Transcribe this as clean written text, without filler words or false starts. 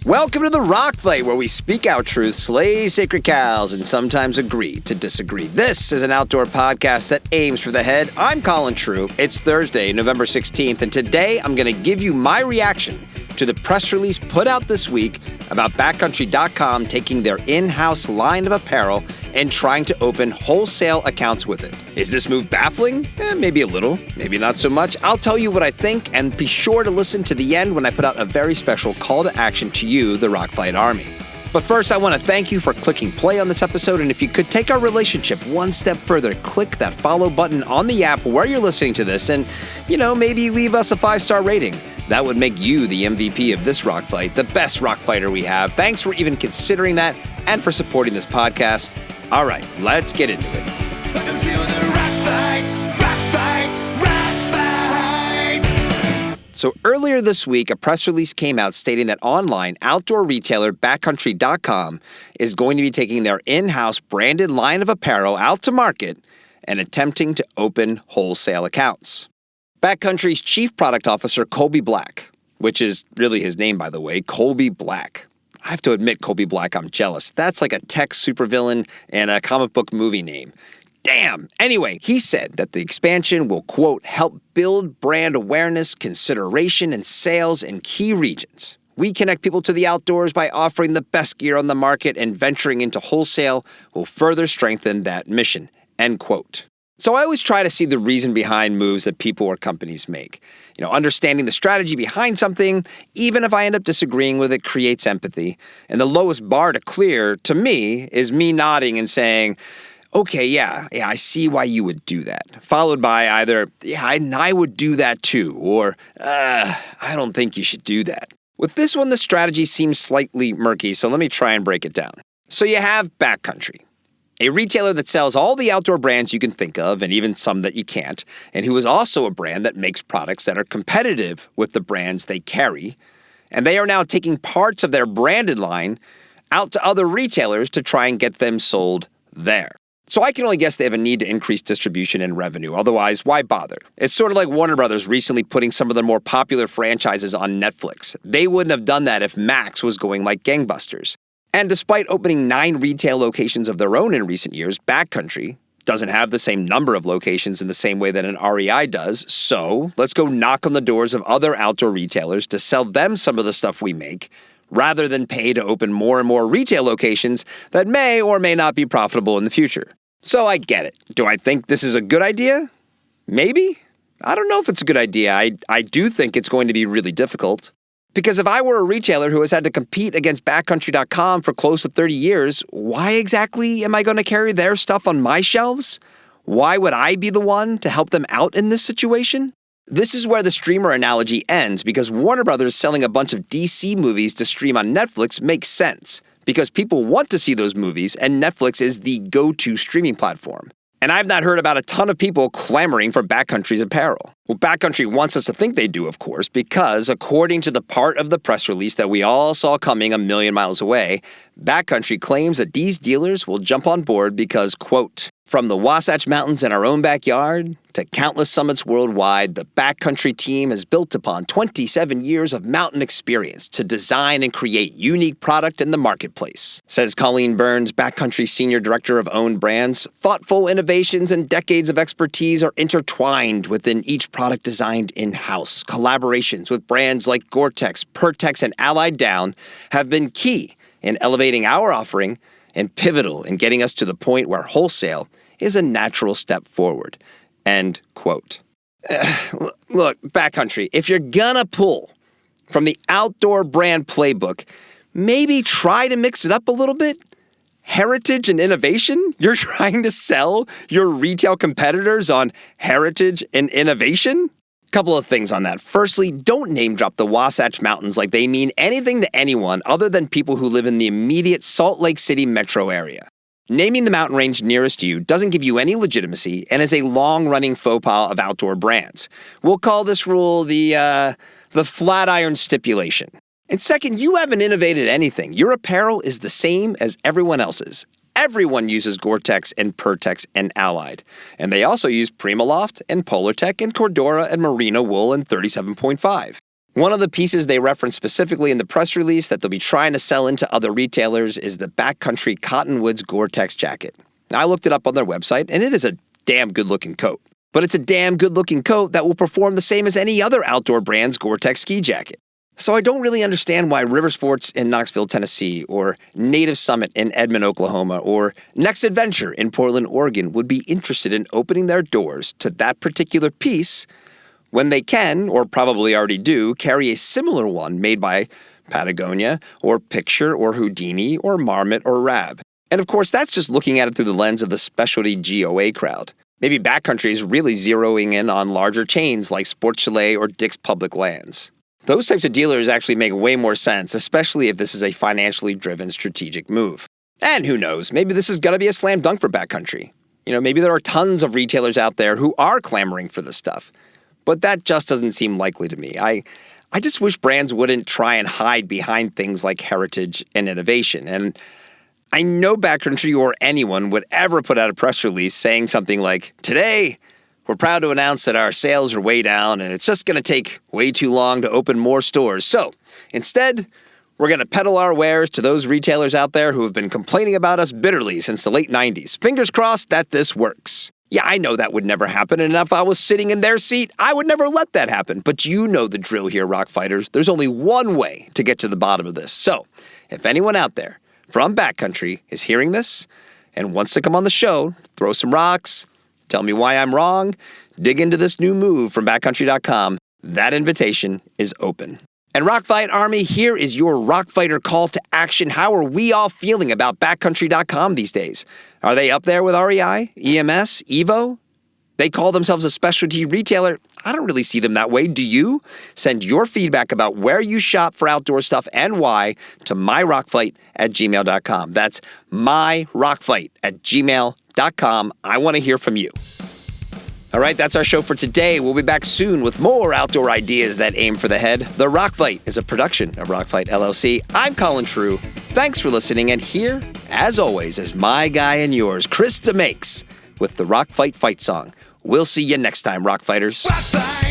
Welcome to the Rock Fight, where we speak out truth, slay sacred cows, and sometimes agree to disagree. This is an outdoor podcast that aims for the head. I'm Colin. It's Thursday, November 16th, and today I'm going to give you my reaction to the press release put out this week about Backcountry.com taking their in-house line of apparel and trying to open wholesale accounts with it. Is this move baffling? Maybe a little, maybe not so much. I'll tell you what I think, and be sure to listen to the end when I put out a very special call to action to you, the Rock Fight Army. But first, I want to thank you for clicking play on this episode, and if you could take our relationship one step further, click that follow button on the app where you're listening to this, and, maybe leave us a 5-star rating. That would make you the MVP of this rock fight, the best rock fighter we have. Thanks for even considering that and for supporting this podcast. All right, let's get into it. Welcome to the Rock Fight, Rock Fight, Rock Fight. So earlier this week, a press release came out stating that online outdoor retailer Backcountry.com is going to be taking their in-house branded line of apparel out to market and attempting to open wholesale accounts. Backcountry's chief product officer, Colby Black, which is really his name, by the way, Colby Black. I have to admit, Colby Black, I'm jealous. That's like a tech supervillain and a comic book movie name. Damn. Anyway, he said that the expansion will, quote, help build brand awareness, consideration, and sales in key regions. We connect people to the outdoors by offering the best gear on the market, and venturing into wholesale will further strengthen that mission, end quote. So I always try to see the reason behind moves that people or companies make. Understanding the strategy behind something, even if I end up disagreeing with it, creates empathy. And the lowest bar to clear, to me, is me nodding and saying, okay, yeah, I see why you would do that. Followed by either, I would do that too, or, I don't think you should do that. With this one, the strategy seems slightly murky, so let me try and break it down. So you have Backcountry, a retailer that sells all the outdoor brands you can think of, and even some that you can't, and who is also a brand that makes products that are competitive with the brands they carry, and they are now taking parts of their branded line out to other retailers to try and get them sold there. So I can only guess they have a need to increase distribution and revenue, otherwise why bother? It's sort of like Warner Brothers recently putting some of their more popular franchises on Netflix. They wouldn't have done that if Max was going like gangbusters. And despite opening 9 retail locations of their own in recent years, Backcountry doesn't have the same number of locations in the same way that an REI does. So let's go knock on the doors of other outdoor retailers to sell them some of the stuff we make, rather than pay to open more and more retail locations that may or may not be profitable in the future. So I get it. Do I think this is a good idea? Maybe. I don't know if it's a good idea. I do think it's going to be really difficult. Because if I were a retailer who has had to compete against Backcountry.com for close to 30 years, why exactly am I going to carry their stuff on my shelves? Why would I be the one to help them out in this situation? This is where the streamer analogy ends, because Warner Brothers selling a bunch of DC movies to stream on Netflix makes sense, because people want to see those movies, and Netflix is the go-to streaming platform. And I've not heard about a ton of people clamoring for Backcountry's apparel. Well, Backcountry wants us to think they do, of course, because according to the part of the press release that we all saw coming a million miles away, Backcountry claims that these dealers will jump on board because, quote, from the Wasatch Mountains in our own backyard to countless summits worldwide, the Backcountry team has built upon 27 years of mountain experience to design and create unique product in the marketplace, says Colin Burns, Backcountry Senior Director of Owned Brands. Thoughtful innovations and decades of expertise are intertwined within each product designed in-house. Collaborations with brands like Gore-Tex, Pertex, and Allied Down have been key in elevating our offering and pivotal in getting us to the point where wholesale is a natural step forward. End quote. Look, Backcountry, if you're gonna pull from the outdoor brand playbook, maybe try to mix it up a little bit. Heritage and innovation? You're trying to sell your retail competitors on heritage and innovation? Couple of things on that. Firstly, don't name drop the Wasatch Mountains like they mean anything to anyone other than people who live in the immediate Salt Lake City metro area. Naming the mountain range nearest you doesn't give you any legitimacy and is a long-running faux pas of outdoor brands. We'll call this rule the Flatiron Stipulation. And second, you haven't innovated anything. Your apparel is the same as everyone else's. Everyone uses Gore-Tex and Pertex and Allied. And they also use Primaloft and Polartec and Cordura and Merino wool and 37.5. One of the pieces they reference specifically in the press release that they'll be trying to sell into other retailers is the Backcountry Cottonwoods Gore-Tex jacket. Now, I looked it up on their website, and it is a damn good-looking coat. But it's a damn good-looking coat that will perform the same as any other outdoor brand's Gore-Tex ski jacket. So I don't really understand why River Sports in Knoxville, Tennessee, or Native Summit in Edmond, Oklahoma, or Next Adventure in Portland, Oregon would be interested in opening their doors to that particular piece when they can, or probably already do, carry a similar one made by Patagonia, or Picture, or Houdini, or Marmot, or Rab. And of course, that's just looking at it through the lens of the specialty GOA crowd. Maybe Backcountry is really zeroing in on larger chains like Sport Chalet or Dick's Public Lands. Those types of dealers actually make way more sense, especially if this is a financially driven strategic move. And who knows, maybe this is going to be a slam dunk for Backcountry. Maybe there are tons of retailers out there who are clamoring for this stuff. But that just doesn't seem likely to me. I just wish brands wouldn't try and hide behind things like heritage and innovation. And I know Backcountry or anyone would ever put out a press release saying something like, "Today, we're proud to announce that our sales are way down and it's just going to take way too long to open more stores. So instead, we're going to peddle our wares to those retailers out there who have been complaining about us bitterly since the late 90s. Fingers crossed that this works." Yeah, I know that would never happen, and if I was sitting in their seat, I would never let that happen. But you know the drill here, rock fighters. There's only one way to get to the bottom of this. So, if anyone out there from Backcountry is hearing this and wants to come on the show, throw some rocks, tell me why I'm wrong, dig into this new move from Backcountry.com, that invitation is open. And Rockfight Army, here is your Rockfighter call to action. How are we all feeling about Backcountry.com these days? Are they up there with REI, EMS, Evo? They call themselves a specialty retailer. I don't really see them that way. Do you? Send your feedback about where you shop for outdoor stuff and why to myrockfight@gmail.com. That's myrockfight@gmail.com. I want to hear from you. All right, that's our show for today. We'll be back soon with more outdoor ideas that aim for the head. The Rock Fight is a production of Rockfight LLC. I'm Colin True. Thanks for listening, and here, as always, is my guy and yours, Chris DeMakes, with the Rock Fight fight song. We'll see you next time, Rock Fighters. Rock fight.